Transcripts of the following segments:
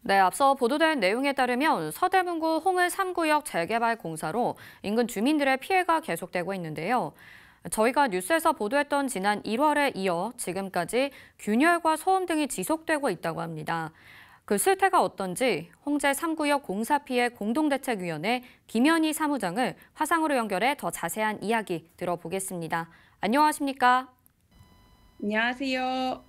네, 앞서 보도된 내용에 따르면 서대문구 홍을 3구역 재개발 공사로 인근 주민들의 피해가 계속되고 있는데요. 저희가 뉴스에서 보도했던 지난 1월에 이어 지금까지 균열과 소음 등이 지속되고 있다고 합니다. 그 실태가 어떤지 홍제 3구역 공사피해 공동대책위원회 김현희 사무장을 화상으로 연결해 더 자세한 이야기 들어보겠습니다. 안녕하십니까? 안녕하세요.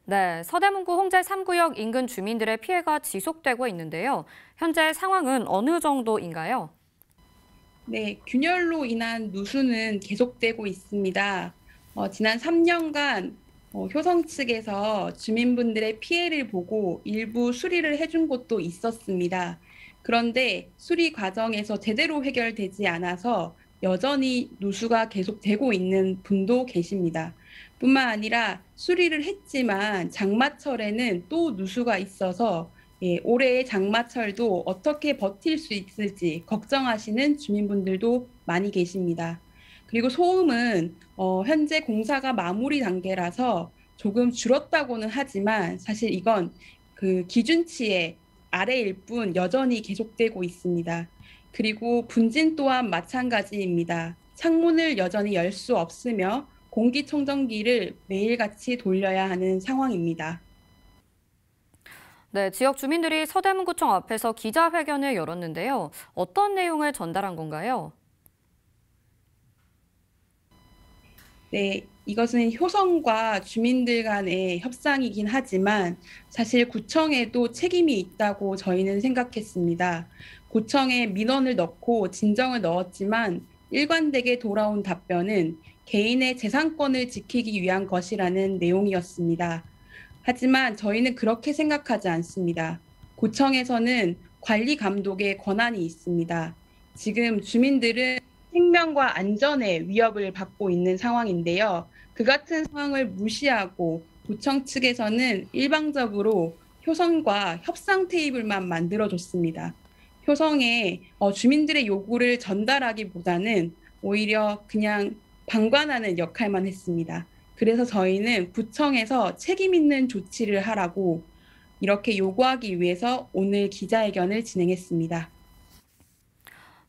네, 서대문구 홍제 3구역 인근 주민들의 피해가 지속되고 있는데요. 현재 상황은 어느 정도인가요? 네, 균열로 인한 누수는 계속되고 있습니다. 지난 3년간 효성 측에서 주민분들의 피해를 보고 일부 수리를 해준 곳도 있었습니다. 그런데 수리 과정에서 제대로 해결되지 않아서 여전히 누수가 계속되고 있는 분도 계십니다. 뿐만 아니라 수리를 했지만 장마철에는 또 누수가 있어서 올해의 장마철도 어떻게 버틸 수 있을지 걱정하시는 주민분들도 많이 계십니다. 그리고 소음은 현재 공사가 마무리 단계라서 조금 줄었다고는 하지만 사실 이건 그 기준치의 아래일 뿐 여전히 계속되고 있습니다. 그리고 분진 또한 마찬가지입니다. 창문을 여전히 열 수 없으며 공기청정기를 매일같이 돌려야 하는 상황입니다. 네, 지역 주민들이 서대문구청 앞에서 기자회견을 열었는데요. 어떤 내용을 전달한 건가요? 네, 이것은 효성과 주민들 간의 협상이긴 하지만 사실 구청에도 책임이 있다고 저희는 생각했습니다. 구청에 민원을 넣고 진정을 넣었지만 일관되게 돌아온 답변은 개인의 재산권을 지키기 위한 것이라는 내용이었습니다. 하지만 저희는 그렇게 생각하지 않습니다. 구청에서는 관리 감독의 권한이 있습니다. 지금 주민들은 생명과 안전에 위협을 받고 있는 상황인데요. 그 같은 상황을 무시하고 구청 측에서는 일방적으로 효성과 협상 테이블만 만들어줬습니다. 효성에 주민들의 요구를 전달하기보다는 오히려 그냥 방관하는 역할만 했습니다. 그래서 저희는 구청에서 책임 있는 조치를 하라고 이렇게 요구하기 위해서 오늘 기자회견을 진행했습니다.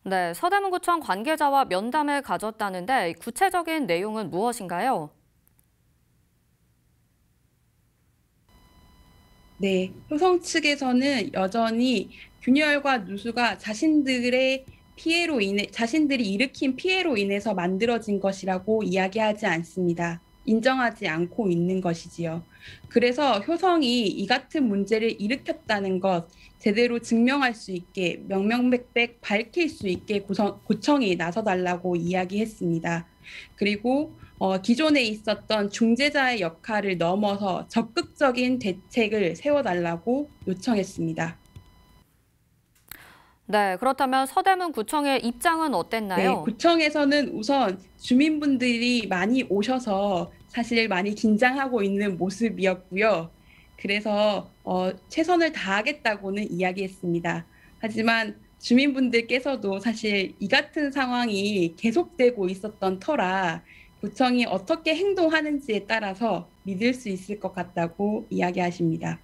네, 서대문구청 관계자와 면담을 가졌다는데 구체적인 내용은 무엇인가요? 네, 효성 측에서는 여전히 균열과 누수가 자신들이 일으킨 피해로 인해서 만들어진 것이라고 이야기하지 않습니다. 인정하지 않고 있는 것이지요. 그래서 효성이 이 같은 문제를 일으켰다는 것 제대로 증명할 수 있게 명명백백 밝힐 수 있게 구청이 나서달라고 이야기했습니다. 그리고 기존에 있었던 중재자의 역할을 넘어서 적극적인 대책을 세워달라고 요청했습니다. 네, 그렇다면 서대문구청의 입장은 네, 어땠나요? 구청에서는 우선 주민분들이 많이 오셔서 사실 많이 긴장하고 있는 모습이었고요. 그래서 최선을 다하겠다고는 이야기했습니다. 하지만 주민분들께서도 사실 이 같은 상황이 계속되고 있었던 터라 구청이 어떻게 행동하는지에 따라서 믿을 수 있을 것 같다고 이야기하십니다.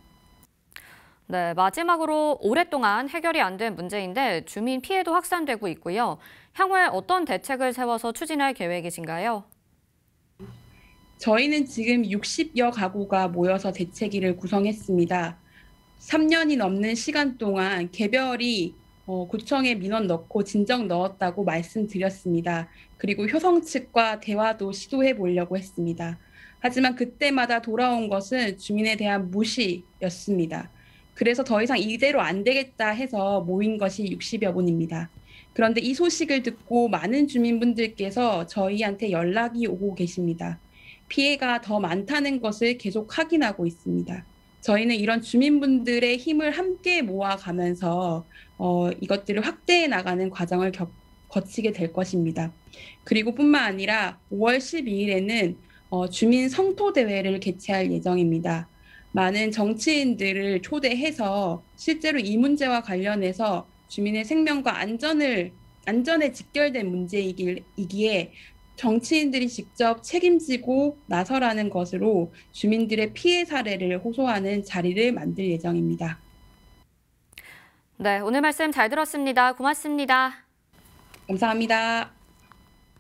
네, 마지막으로 오랫동안 해결이 안 된 문제인데 주민 피해도 확산되고 있고요. 향후에 어떤 대책을 세워서 추진할 계획이신가요? 저희는 지금 60여 가구가 모여서 대책위를 구성했습니다. 3년이 넘는 시간 동안 개별이 구청에 민원 넣고 진정 넣었다고 말씀드렸습니다. 그리고 효성 측과 대화도 시도해 보려고 했습니다. 하지만 그때마다 돌아온 것은 주민에 대한 무시였습니다. 그래서 더 이상 이대로 안 되겠다 해서 모인 것이 60여 분입니다. 그런데 이 소식을 듣고 많은 주민분들께서 저희한테 연락이 오고 계십니다. 피해가 더 많다는 것을 계속 확인하고 있습니다. 저희는 이런 주민분들의 힘을 함께 모아가면서 이것들을 확대해 나가는 과정을 거치게 될 것입니다. 그리고 뿐만 아니라 5월 12일에는 주민 성토 대회를 개최할 예정입니다. 많은 정치인들을 초대해서 실제로 이 문제와 관련해서 주민의 생명과 안전에 직결된 문제이기에 정치인들이 직접 책임지고 나서라는 것으로 주민들의 피해 사례를 호소하는 자리를 만들 예정입니다. 네, 오늘 말씀 잘 들었습니다. 고맙습니다. 감사합니다.